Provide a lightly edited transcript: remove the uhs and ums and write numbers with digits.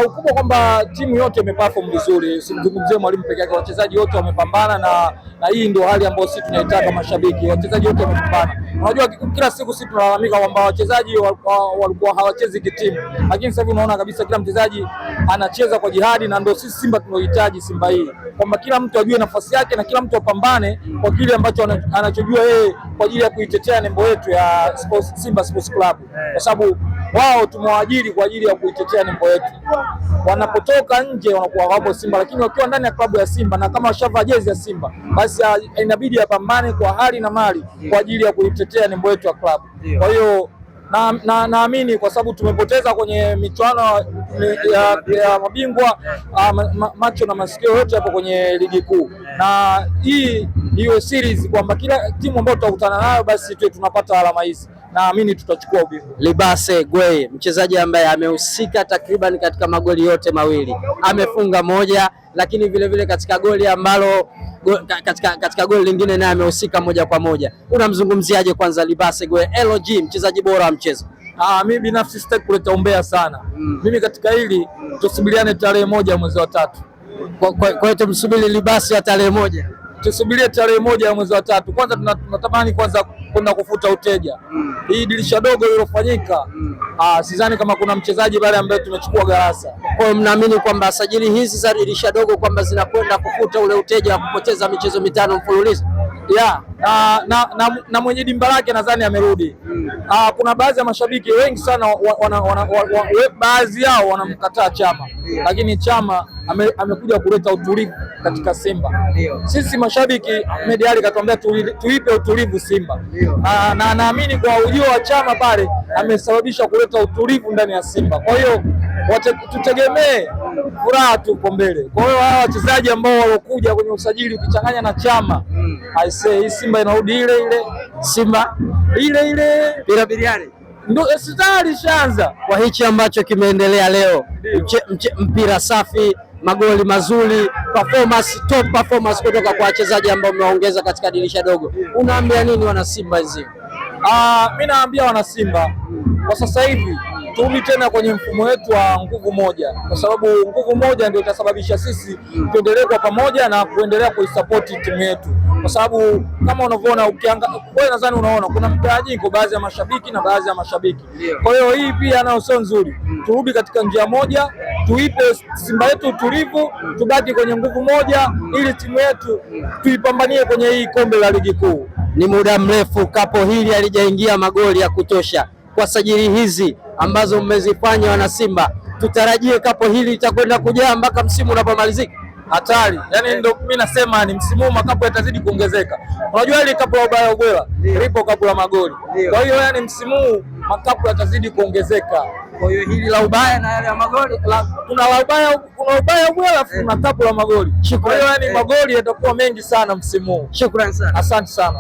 Ukubwa kwamba timu yote imeperform vizuri, simzungumzie mwalimu peke yake, wachezaji wote wamepambana na hii ndio hali ambayo sisi tunaitaka mashabiki. Wachezaji wote wamepambana. Unajua kila siku sisi tunalalamika kwamba wachezaji walikuwa hawachezi kitimu, lakini sasa hivi unaona kabisa kila mchezaji anacheza kwa jihadi, na ndio sisi Simba tunaohitaji Simba hii, kwamba kila mtu ajue nafasi yake na kila mtu apambane kwa kile ambacho anachojua yeye kwa ajili ya kuitetea nembo yetu ya Simba Sports Club, kwa sababu wao tumewaajiri kwa ajili ya kuitetea nembo yetu. Wanapotoka nje wanakuwa wapo Simba, lakini wakiwa ndani ya klabu ya Simba na kama washavaa jezi ya Simba, basi inabidi apambane kwa hali na mali kwa ajili ya kuitetea nembo yetu ya klabu. Kwa hiyo naamini kwa sababu tumepoteza kwenye michuano ya mabingwa, macho na masikio yote hapo kwenye ligi kuu, na hii iwe series kwamba kila timu ambayo tutakutana nayo basi tunapata alama hizi, naamini tutachukua ubingwa. Libase Gwe, mchezaji ambaye amehusika takriban katika magoli yote mawili, amefunga moja, lakini vile vile katika goli ambalo katika goli lingine naye amehusika moja kwa moja. Unamzungumziaje kwanza Libase Gwe, LG mchezaji bora wa mchezo? Mimi binafsi sitaki kuleta umbea sana. Mimi katika hili tusubiriane tarehe 1 mwezi wa 3. Kwa hiyo tumsubiri Libase ya tarehe 1. Tusubirie tarehe 1 ya mwezi wa 3. Kwanza tunatamani kwanza kwenda kufuta uteja. Hii dirisha dogo lilofanyika, sidhani kama kuna mchezaji pale ambaye tumechukua garasa. Kwa hiyo mnaamini kwamba sajili hizi za dirisha dogo kwamba zinakwenda kufuta ule uteja wa kupoteza michezo 5 mfululizo? Na mwenye dimba lake nadhani amerudi. Kuna baadhi ya mashabiki wengi sana baadhi yao wanamkataa Chama, lakini Chama amekuja kuleta utulivu katika Simba. Sisi mashabiki, Ahmed Ally katuambia tuipe utulivu Simba, na naamini kwa ujio wa Chama pale amesababisha kuleta utulivu ndani ya Simba. Kwa hiyo tutegemee furaha tuko mbele. Kwa hiyo hawa wachezaji ambao walokuja kwenye usajili ukichanganya na Chama, I say Simba inarudi ile Simba ile bila biliani ndio sitari shanza. Kwa hichi ambacho kimeendelea leo, mpira safi, magoli mazuri, top performance kutoka kwa wachezaji ambao umeongeza katika dirisha dogo, unaambia nini wana Simba hizi? Mimi naambia wana Simba kwa sasa hivi turudi tena kwenye mfumo wetu wa nguvu moja, kwa sababu nguvu moja ndio itasababisha sisi tuendelee kwa pamoja na kuendelea kuisupport timu yetu, kwa sababu kama unavyoona wewe, nadhani unaona kuna mtawanyiko baadhi ya mashabiki na baadhi ya mashabiki. Kwa hiyo hii pia nayo sio nzuri. Turudi katika njia moja, tuipe Simba yetu utulivu, tubaki kwenye nguvu moja ili timu yetu tuipambanie kwenye hii kombe la ligi kuu. Ni muda mrefu kapo hili halijaingia magoli ya kutosha. Kwa sajili hizi ambazo mmezifanya wana Simba, tutarajie kapo hili itakwenda kujaa mpaka msimu unapomalizika? Hatari. Yaani ndio mimi nasema ni msimu makapu yatazidi kuongezeka. Unajua ile kapu la ubaya ubwela lipo kapu la magoli. Kwa hiyo yani msimu makapu yatazidi kuongezeka. Kwa hiyo hili la ubaya na yale ya magoli, kuna ubaya ubwela na kapu la magoli. Kwa hiyo yani magoli yatakuwa mengi sana msimu. Shukrani sana. Asante sana.